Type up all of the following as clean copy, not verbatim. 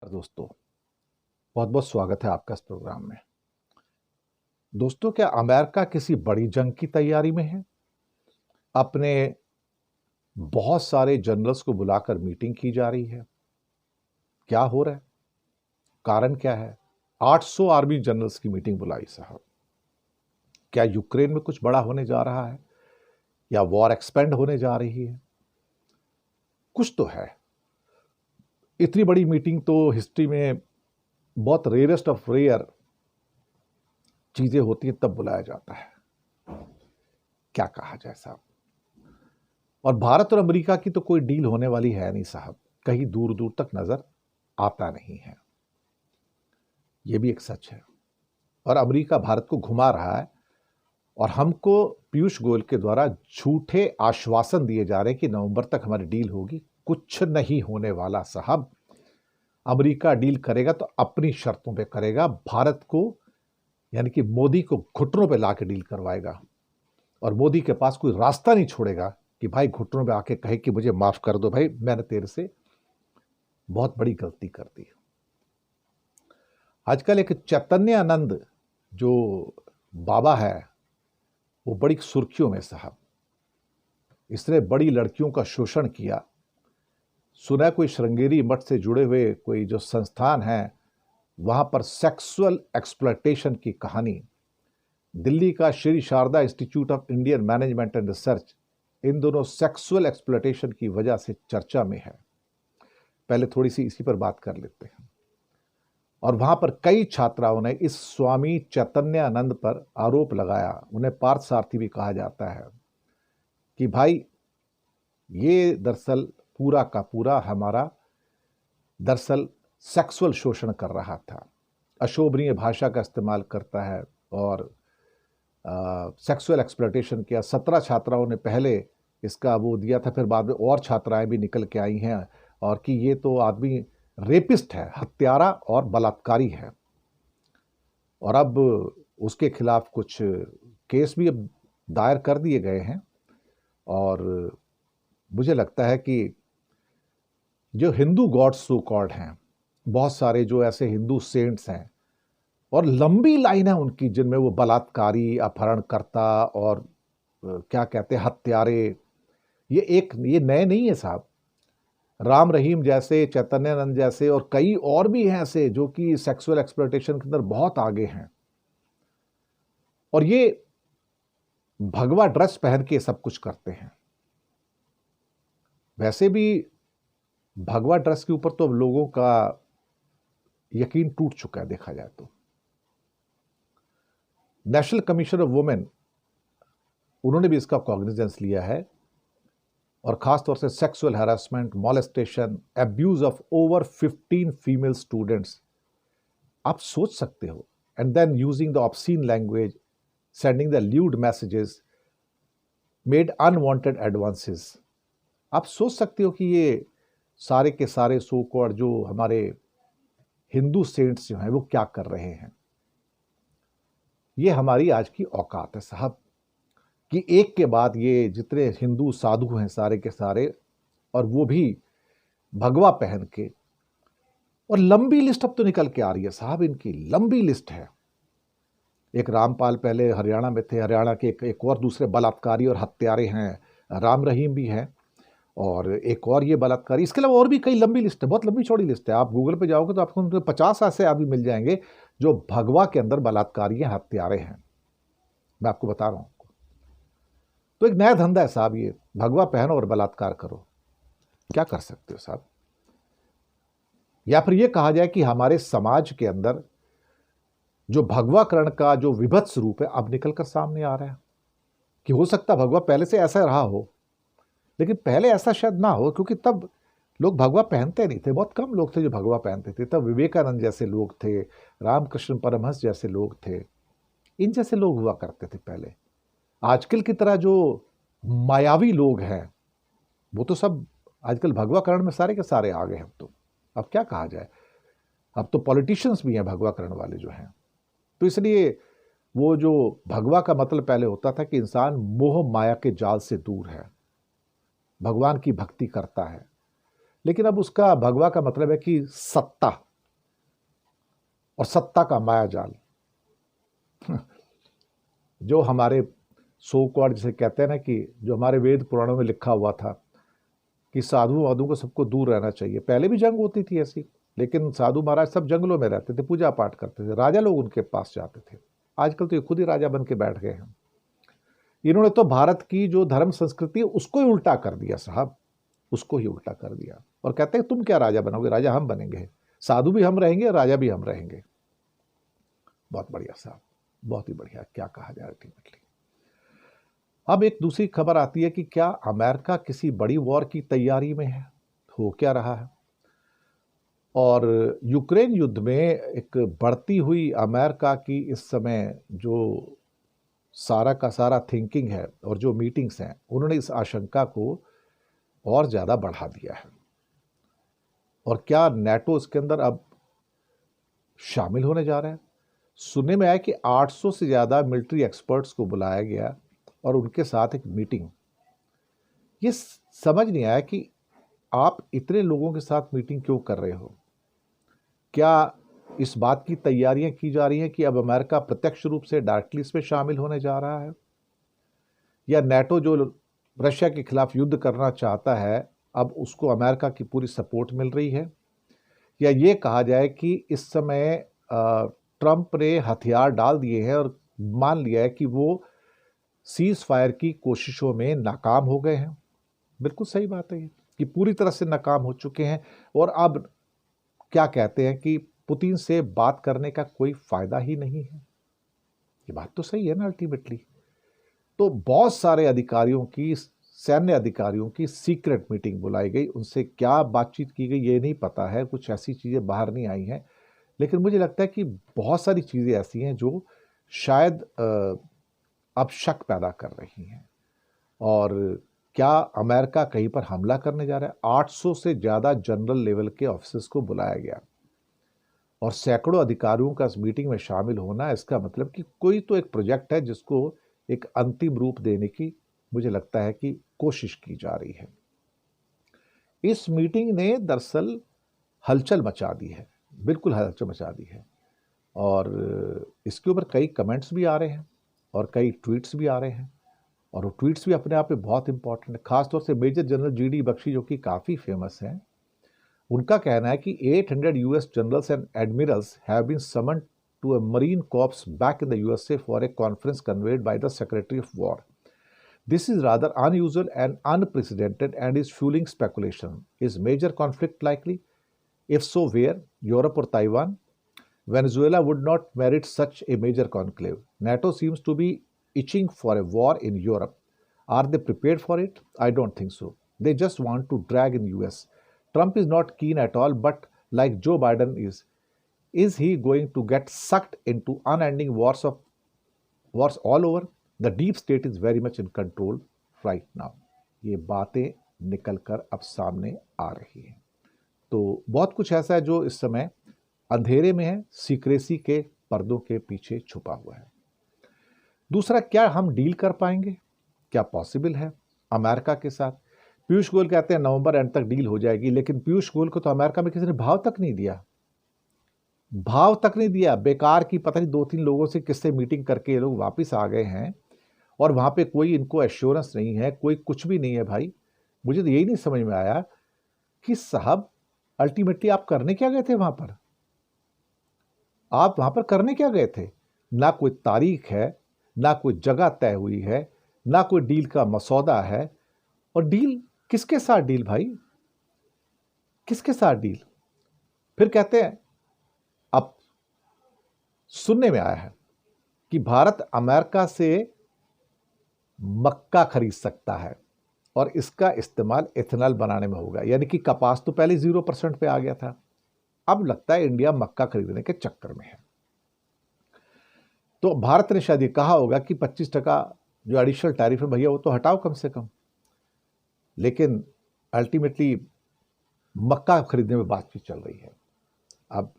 दोस्तों, बहुत बहुत स्वागत है आपका इस प्रोग्राम में। दोस्तों, क्या अमेरिका किसी बड़ी जंग की तैयारी में है? अपने बहुत सारे जनरल्स को बुलाकर मीटिंग की जा रही है। क्या हो रहा है? कारण क्या है? 800 आर्मी जनरल्स की मीटिंग बुलाई साहब। क्या यूक्रेन में कुछ बड़ा होने जा रहा है या वॉर एक्सपेंड होने जा रही है? कुछ तो है। इतनी बड़ी मीटिंग तो हिस्ट्री में बहुत रेयरेस्ट ऑफ रेयर चीजें होती हैं तब बुलाया जाता है। क्या कहा जाए साहब। और भारत और अमेरिका की तो कोई डील होने वाली है नहीं साहब, कहीं दूर दूर तक नजर आता नहीं है। यह भी एक सच है। और अमेरिका भारत को घुमा रहा है और हमको पीयूष गोयल के द्वारा झूठे आश्वासन दिए जा रहे हैं कि नवंबर तक हमारी डील होगी। कुछ नहीं होने वाला साहब। अमेरिका डील करेगा तो अपनी शर्तों पे करेगा। भारत को यानी कि मोदी को घुटनों पे लाके डील करवाएगा और मोदी के पास कोई रास्ता नहीं छोड़ेगा कि भाई घुटनों पे आके कहे कि मुझे माफ कर दो भाई, मैंने तेरे से बहुत बड़ी गलती कर दी। आजकल एक चैतन्यानंद जो बाबा है वो बड़ी सुर्खियों में साहब। इसने बड़ी लड़कियों का शोषण किया। सुना कोई श्रृंगेरी मठ से जुड़े हुए कोई जो संस्थान है वहां पर सेक्सुअल एक्सप्लॉयटेशन की कहानी। दिल्ली का Shri Sharda institute of Indian management and research इन दोनों सेक्सुअल एक्सप्लॉयटेशन की वजह से चर्चा में है। पहले थोड़ी सी इसी पर बात कर लेते हैं। और वहां पर कई छात्राओं ने इस स्वामी चैतन्यानंद पर आरोप लगाया, उन्हें पार्थसारथी भी कहा जाता है, कि भाई ये दरअसल पूरा का पूरा हमारा दरअसल सेक्सुअल शोषण कर रहा था, अशोभनीय भाषा का इस्तेमाल करता है और सेक्सुअल एक्सप्लॉयटेशन किया। 17 छात्राओं ने पहले इसका वो दिया था, फिर बाद में और छात्राएं भी निकल के आई हैं और कि ये तो आदमी रेपिस्ट है, हत्यारा और बलात्कारी है। और अब उसके खिलाफ कुछ केस भी अब दायर कर दिए गए हैं। और मुझे लगता है कि जो हिंदू गॉड्स सो कॉल्ड हैं, बहुत सारे जो ऐसे हिंदू सेंट्स हैं और लंबी लाइन है उनकी जिनमें वो बलात्कारी, अपहरणकर्ता और क्या कहते हैं हत्यारे, ये नए नहीं है साहब। राम रहीम जैसे, चैतन्यानंद जैसे और कई और भी हैं ऐसे जो कि सेक्सुअल एक्सप्लॉयटेशन के अंदर बहुत आगे हैं। और ये भगवा ड्रेस पहन के सब कुछ करते हैं। वैसे भी भगवा ड्रेस के ऊपर तो अब लोगों का यकीन टूट चुका है देखा जाए तो। नेशनल कमीशन ऑफ वुमेन, उन्होंने भी इसका कॉग्निजेंस लिया है और खासतौर से sexual harassment, molestation, abuse of over 15 female students. आप सोच सकते हो, and then using the obscene language, sending the lewd messages, made unwanted advances. आप सोच सकते हो कि ये सारे के सारे सो कॉल्ड जो हमारे हिंदू सेंट्स जो हैं वो क्या कर रहे हैं। ये हमारी आज की औकात है साहब कि एक के बाद ये जितने हिंदू साधु हैं सारे के सारे, और वो भी भगवा पहन के। और लंबी लिस्ट अब तो निकल के आ रही है साहब, इनकी लंबी लिस्ट है। एक रामपाल पहले हरियाणा में थे, हरियाणा के एक और दूसरे बलात्कारी और हत्यारे हैं, राम रहीम भी हैं और एक और ये बलात्कारी। इसके अलावा और भी कई लंबी लिस्ट है, बहुत लंबी चौड़ी लिस्ट है। आप गूगल पे जाओगे तो आपको 50 ऐसे आदमी मिल जाएंगे जो भगवा के अंदर बलात्कारी हैं, हत्यारे हैं। मैं आपको बता रहा हूं। तो एक नया धंधा है साहब, ये भगवा पहनो और बलात्कार करो। क्या कर सकते हो साहब। या फिर ये कहा जाए कि हमारे समाज के अंदर जो भगवाकरण का जो विभत्स रूप है अब निकलकर सामने आ रहा है। कि हो सकता भगवा पहले से ऐसा रहा हो, लेकिन पहले ऐसा शायद ना हो, क्योंकि तब लोग भगवा पहनते नहीं थे। बहुत कम लोग थे जो भगवा पहनते थे। तब विवेकानंद जैसे लोग थे, रामकृष्ण परमहंस जैसे लोग थे, इन जैसे लोग हुआ करते थे पहले। आजकल की तरह जो मायावी लोग हैं वो तो सब आजकल भगवाकरण में सारे के सारे आ गए हैं। तो अब क्या कहा जाए, अब तो पॉलिटिशियंस भी हैं भगवाकरण वाले जो हैं। तो इसलिए वो जो भगवा का मतलब पहले होता था कि इंसान मोह माया के जाल से दूर है, भगवान की भक्ति करता है। लेकिन अब उसका भगवा का मतलब है कि सत्ता, और सत्ता का माया जाल। जो हमारे सो कॉल्ड जिसे कहते हैं ना कि जो हमारे वेद पुराणों में लिखा हुआ था कि साधु वाधु को सबको दूर रहना चाहिए। पहले भी जंग होती थी ऐसी, लेकिन साधु महाराज सब जंगलों में रहते थे, पूजा पाठ करते थे, राजा लोग उनके पास जाते थे। आजकल तो ये खुद ही राजा बन के बैठ गए हैं। इन्होंने तो भारत की जो धर्म संस्कृति है उसको ही उल्टा कर दिया साहब, उसको ही उल्टा कर दिया। और कहते हैं तुम क्या राजा बनोगे, राजा हम बनेंगे, साधु भी हम रहेंगे, राजा भी हम रहेंगे। बहुत बढ़िया साहब, बहुत ही बढ़िया, क्या कहा जाए अल्टीमेटली। अब एक दूसरी खबर आती है कि क्या अमेरिका किसी बड़ी वॉर की तैयारी में है, हो क्या रहा है। और यूक्रेन युद्ध में एक बढ़ती हुई अमेरिका की इस समय जो सारा का सारा थिंकिंग है और जो मीटिंग्स हैं, उन्होंने इस आशंका को और ज़्यादा बढ़ा दिया है। और क्या नेटो इसके अंदर अब शामिल होने जा रहा है। सुनने में आया कि 800 से ज़्यादा मिलिट्री एक्सपर्ट्स को बुलाया गया और उनके साथ एक मीटिंग। ये समझ नहीं आया कि आप इतने लोगों के साथ मीटिंग क्यों कर रहे हो। क्या इस बात की तैयारियां की जा रही हैं कि अब अमेरिका प्रत्यक्ष रूप से डायरेक्टली इसमें शामिल होने जा रहा है, या नेटो जो रशिया के खिलाफ युद्ध करना चाहता है अब उसको अमेरिका की पूरी सपोर्ट मिल रही है, या ये कहा जाए कि इस समय ट्रंप ने हथियार डाल दिए हैं और मान लिया है कि वो सीज फायर की कोशिशों में नाकाम हो गए हैं। बिल्कुल सही बात है ये कि पूरी तरह से नाकाम हो चुके हैं और अब क्या कहते हैं कि पुतिन से बात करने का कोई फायदा ही नहीं है। ये बात तो सही है ना अल्टीमेटली। तो बहुत सारे अधिकारियों की, सैन्य अधिकारियों की सीक्रेट मीटिंग बुलाई गई, उनसे क्या बातचीत की गई ये नहीं पता है, कुछ ऐसी चीज़ें बाहर नहीं आई हैं, लेकिन मुझे लगता है कि बहुत सारी चीज़ें ऐसी हैं जो शायद अब शक पैदा कर रही हैं। और क्या अमेरिका कहीं पर हमला करने जा रहा है। 800 से ज़्यादा जनरल लेवल के ऑफिसर्स को बुलाया गया और सैकड़ों अधिकारियों का इस मीटिंग में शामिल होना, इसका मतलब कि कोई तो एक प्रोजेक्ट है जिसको एक अंतिम रूप देने की मुझे लगता है कि कोशिश की जा रही है। इस मीटिंग ने दरअसल हलचल मचा दी है, बिल्कुल हलचल मचा दी है। और इसके ऊपर कई कमेंट्स भी आ रहे हैं और कई ट्वीट्स भी आ रहे हैं, और वो ट्वीट्स भी अपने आप में बहुत इंपॉर्टेंट है। खासतौर से मेजर जनरल जीडी बख्शी जो कि काफ़ी फेमस हैं, उनका कहना है कि 800 US generals and admirals have been summoned to a Marine Corps back in the USA for a conference convened by the secretary of war. This is rather unusual and unprecedented and is fueling speculation. Is major conflict likely? If so, where? Europe or Taiwan? Venezuela would not merit such a major conclave. NATO seems to be itching for a war in Europe. Are they prepared for it? I don't think so. They just want to drag in US. Trump is not keen at all, but like Joe Biden is he going to get sucked into unending wars all over? The deep state is very much in control right now. ये बातें निकल कर अब सामने आ रही हैं। तो बहुत कुछ ऐसा है जो इस समय अंधेरे में है, सीक्रेसी के पर्दों के पीछे छुपा हुआ है। दूसरा, क्या हम डील कर पाएंगे? क्या पॉसिबल है अमेरिका के साथ? पीयूष गोयल कहते हैं नवंबर एंड तक डील हो जाएगी, लेकिन पीयूष गोयल को तो अमेरिका में किसी ने भाव तक नहीं दिया, बेकार की पता नहीं 2-3 लोगों से किससे मीटिंग करके ये लोग वापस आ गए हैं और वहां पे कोई इनको एश्योरेंस नहीं है, कोई कुछ भी नहीं है। भाई मुझे तो यही नहीं समझ में आया कि साहब अल्टीमेटली आप करने क्या गए थे वहां पर? आप वहां पर करने क्या गए थे? ना कोई तारीख है, ना कोई जगह तय हुई है, ना कोई डील का मसौदा है। और डील किसके साथ डील भाई? किसके साथ डील? फिर कहते हैं, अब सुनने में आया है कि भारत अमेरिका से मक्का खरीद सकता है और इसका इस्तेमाल एथेनॉल बनाने में होगा। यानी कि कपास तो पहले 0% पे आ गया था, अब लगता है इंडिया मक्का खरीदने के चक्कर में है। तो भारत ने शायद ये कहा होगा कि 25% जो एडिशनल टैरिफ है भैया वो तो हटाओ कम से कम, लेकिन अल्टीमेटली मक्का खरीदने में बातचीत चल रही है। अब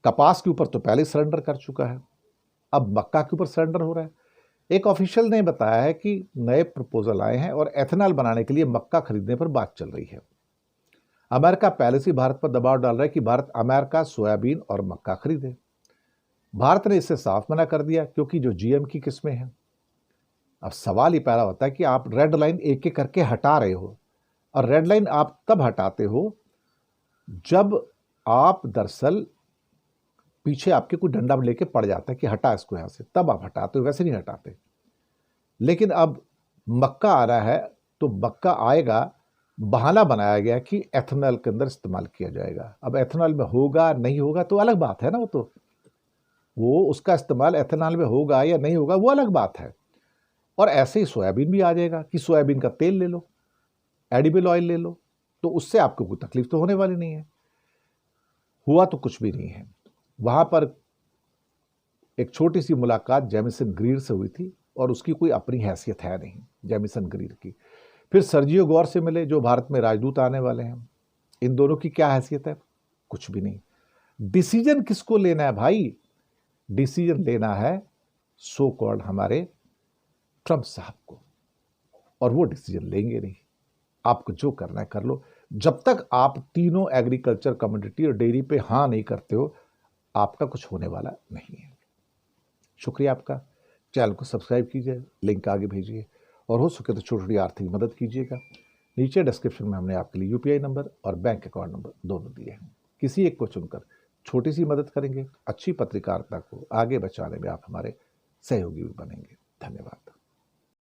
कपास के ऊपर तो पहले सरेंडर कर चुका है, अब मक्का के ऊपर सरेंडर हो रहा है। एक ऑफिशियल ने बताया है कि नए प्रपोजल आए हैं और एथेनॉल बनाने के लिए मक्का खरीदने पर बात चल रही है। अमेरिका पहले से भारत पर दबाव डाल रहा है कि भारत अमेरिका सोयाबीन और मक्का खरीदे। भारत ने इससे साफ मना कर दिया क्योंकि जो जीएम की किस्में हैं। अब सवाल ही पैदा होता है कि आप रेड लाइन एक एक करके हटा रहे हो, और रेड लाइन आप तब हटाते हो जब आप दरअसल पीछे आपके कोई डंडा लेके पड़ जाता है कि हटा इसको यहां से, तब आप हटाते हो, वैसे नहीं हटाते। लेकिन अब मक्का आ रहा है तो मक्का आएगा, बहाना बनाया गया कि एथेनॉल के अंदर इस्तेमाल किया जाएगा। अब एथेनॉल में होगा नहीं होगा तो अलग बात है ना, वो उसका इस्तेमाल एथेनॉल में होगा या नहीं होगा वो अलग बात है। और ऐसे ही सोयाबीन भी आ जाएगा कि सोयाबीन का तेल ले लो, एडिबल ऑयल ले लो, तो उससे आपको कोई तकलीफ तो होने वाली नहीं है। हुआ तो कुछ भी नहीं है। वहां पर एक छोटी सी मुलाकात जेमिसन ग्रीर से हुई थी और उसकी कोई अपनी हैसियत है नहीं जेमिसन ग्रीर की। फिर सर्जियो गौर से मिले जो भारत में राजदूत आने वाले हैं। इन दोनों की क्या हैसियत है? कुछ भी नहीं। डिसीजन किसको लेना है भाई? डिसीजन लेना है सो कॉल्ड हमारे ट्रंप साहब को, और वो डिसीजन लेंगे नहीं। आपको जो करना है कर लो। जब तक आप तीनों एग्रीकल्चर, कमोडिटी और डेयरी पे हाँ नहीं करते हो, आपका कुछ होने वाला नहीं है। शुक्रिया आपका। चैनल को सब्सक्राइब कीजिए, लिंक आगे भेजिए, और हो सके तो छोटी छोटी आर्थिक मदद कीजिएगा। नीचे डिस्क्रिप्शन में हमने आपके लिए यूपीआई नंबर और बैंक अकाउंट नंबर दोनों दिए हैं। किसी एक को चुनकर छोटी सी मदद करेंगे, अच्छी पत्रकारिता को आगे बढ़ाने में आप हमारे सहयोगी भी बनेंगे। धन्यवाद।